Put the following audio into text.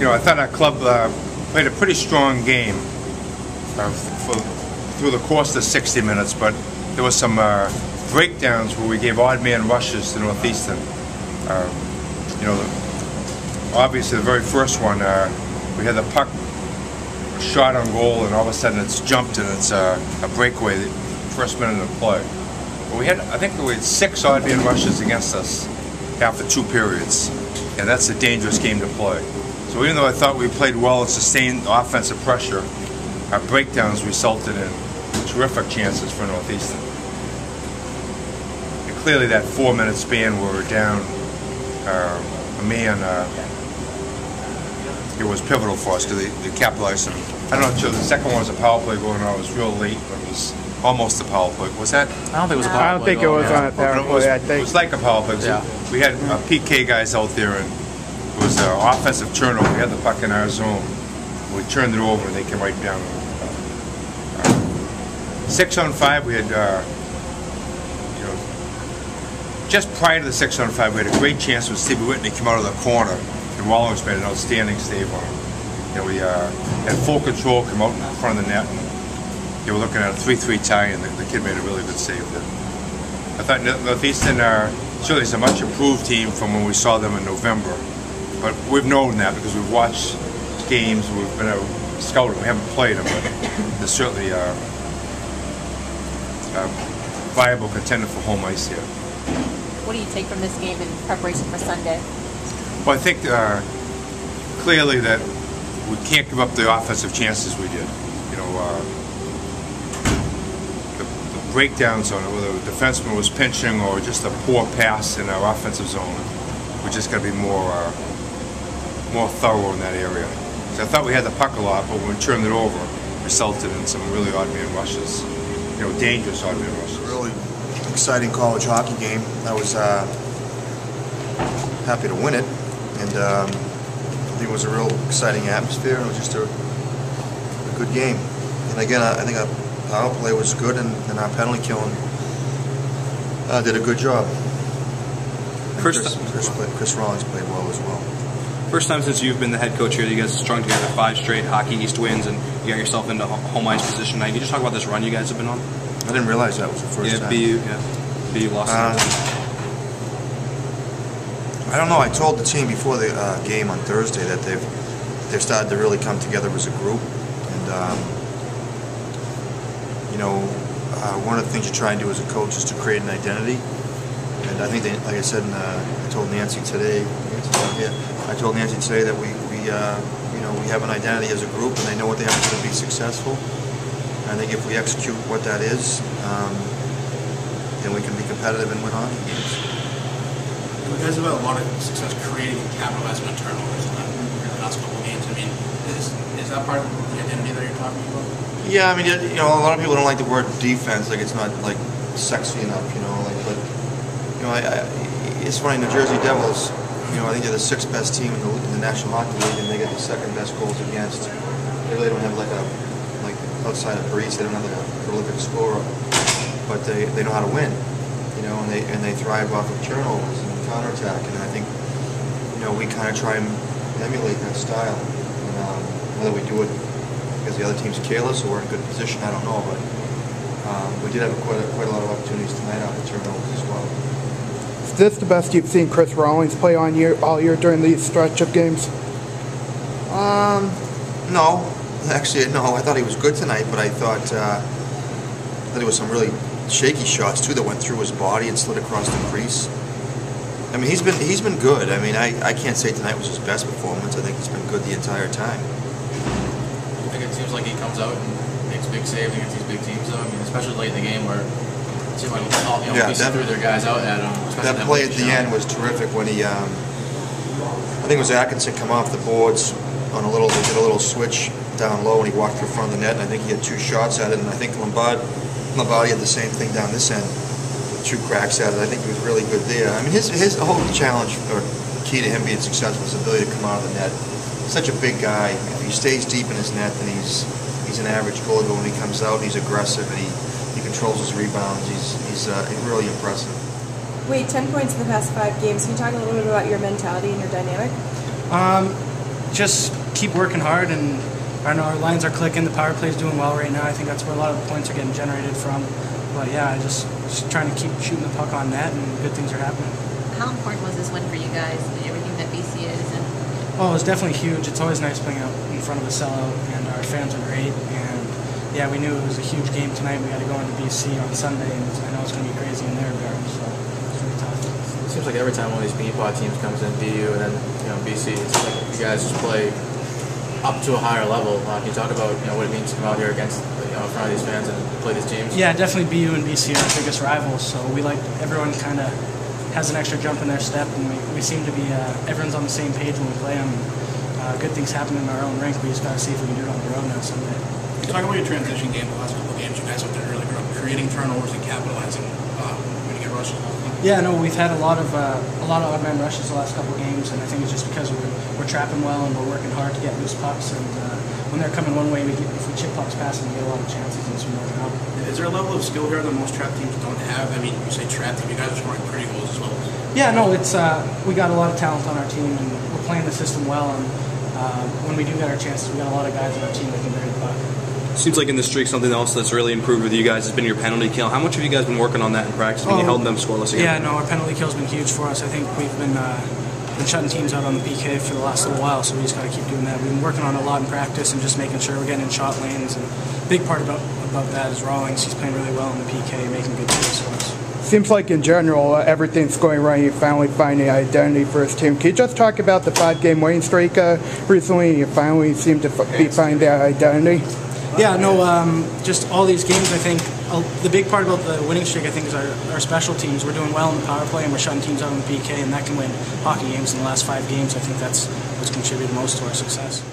I thought our club played a pretty strong game through the course of the 60 minutes, but there was some breakdowns where we gave odd man rushes to Northeastern. Obviously the very first one, we had the puck shot on goal, and all of a sudden it's jumped and it's a breakaway the first minute of play. But I think we had 6 odd man rushes against us after 2 periods, and that's a dangerous game to play. So even though I thought we played well and sustained offensive pressure, our breakdowns resulted in terrific chances for Northeastern. And clearly that 4-minute span where we're down a man, it was pivotal for us because they capitalized on. I don't know, Joe, the second one was a power play going on. It was real late, but it was almost a power play. Was that? I don't think it was a power play. I don't think it was on a power play. I think it was like a power play. Yeah. We had PK guys out there, and it was an offensive turnover. We had the puck in our zone. We turned it over, and they came right down. 6-on-5, we had, just prior to the 6-on-5, we had a great chance with Stevie Whitney come out of the corner, and Wallings made an outstanding save on him. We had full control, come out in front of the net, and they were looking at a 3-3 tie, and the kid made a really good save there. I thought Northeastern certainly is a much improved team from when we saw them in November, but we've known that because we've watched games, we've been scouting, we haven't played them, but they're certainly viable contender for home ice here. What do you take from this game in preparation for Sunday? Well, I think clearly that we can't give up the offensive chances we did. The breakdowns on it, whether the defenseman was pinching or just a poor pass in our offensive zone, we just got to be more thorough in that area. So I thought we had the puck a lot, but when we turned it over, it resulted in some really odd man rushes. Dangerous odd man rushes. Really exciting college hockey game. I was happy to win it, and I think it was a real exciting atmosphere, and it was just a good game. And again, I think our power play was good, and our penalty killing did a good job. Chris Rawlings played well as well. First time since you've been the head coach here, you guys strung together 5 straight Hockey East wins, and you got yourself into home ice position. Now, can you just talk about this run you guys have been on? I didn't realize that was the first time. BU lost. I don't know. I told the team before the game on Thursday that they've started to really come together as a group, and one of the things you try and do as a coach is to create an identity. And I think, like I said, I told Nancy today. I told Nancy today that we have an identity as a group, and they know what they have to do to be successful. And I think if we execute what that is, then we can be competitive and win hockey games. You guys have had a lot of success creating and capitalizing on turnovers in the last couple of games. I mean, is that part of the identity that you're talking about? Yeah, I mean, a lot of people don't like the word defense, like it's not like sexy enough, but it's funny. New Jersey Devils, I think they're the 6th best team in the National Hockey League, and they get the 2nd best goals against. They really don't have like outside of Breeze, they don't have a prolific scorer, but they know how to win, and they thrive off of turnovers and counterattack, and I think we kind of try and emulate that style. And, whether we do it because the other team's careless or we're in a good position, I don't know, but we did have quite a lot of opportunities tonight off the turnovers as well. Is this the best you've seen Chris Rawlings play all year during these stretch of games? No. Actually, no. I thought he was good tonight, but I thought there was some really shaky shots too that went through his body and slid across the crease. I mean, he's been good. I mean, I can't say tonight was his best performance. I think he's been good the entire time. I think it seems like he comes out and makes big saves against these big teams, though. I mean, especially late in the game where it seemed like all threw their guys out at him. That play at the end was terrific when he, I think it was Atkinson come off the boards on he did a little switch down low, and he walked through front of the net, and I think he had 2 shots at it, and I think Lombardi had the same thing down this end, 2 cracks at it. I think he was really good there. I mean, his whole challenge, or key to him being successful, is his ability to come out of the net. He's such a big guy. If he stays deep in his net, then he's an average goalie, but when he comes out, he's aggressive, and he controls his rebounds. He's really impressive. Wade, 10 points in the past 5 games. Can you talk a little bit about your mentality and your dynamic? just keep working hard, and our lines are clicking. The power play is doing well right now. I think that's where a lot of the points are getting generated from. But yeah, just trying to keep shooting the puck on net, and good things are happening. How important was this win for you guys and everything that BC is? And oh, it was definitely huge. It's always nice playing out in front of a sellout, and our fans are great. And yeah, we knew it was a huge game tonight. We had to go into BC on Sunday, and I know it's going to be crazy in there, so it's really tough. It seems like every time one of these Beanpot teams comes in, BU and then BC, it's like you guys just play up to a higher level. Can you talk about what it means to come out here against in front of these fans and play these teams? Yeah, definitely BU and BC are our biggest rivals. So we like everyone kind of has an extra jump in their step, and we seem to be everyone's on the same page when we play them. Good things happen in our own rink. We just got to see if we can do it on the road now Sunday. Talk about your transition game. The last couple of games, you guys have done really good on creating turnovers and capitalizing when you get rushes. Yeah, no, we've had a lot of odd man rushes the last couple of games, and I think it's just because we're trapping well and we're working hard to get loose pucks. And when they're coming one way, if we chip pucks past them, we get a lot of chances, and it's been working out. Is there a level of skill here that most trap teams don't have? I mean, you say trap team, you guys are scoring pretty goals as well. Yeah, no, it's we got a lot of talent on our team, and we're playing the system well. And when we do get our chances, we got a lot of guys on our team that can bury the puck. Seems like in the streak, something else that's really improved with you guys has been your penalty kill. How much have you guys been working on that in practice? You held them scoreless again. Yeah, no, our penalty kill's been huge for us. I think we've been shutting teams out on the PK for the last little while, so we just got to keep doing that. We've been working on it a lot in practice and just making sure we're getting in shot lanes. And a big part about that is Rawlings. He's playing really well in the PK, making good plays for us. Seems like in general everything's going right. You finally find the identity for his team. Can you just talk about the 5-game winning streak recently? You finally seem to be finding that identity. Yeah, no, just all these games, I think, the big part about the winning streak, I think, is our special teams. We're doing well in the power play, and we're shutting teams out on the PK, and that can win hockey games in the last 5 games. I think that's what's contributed most to our success.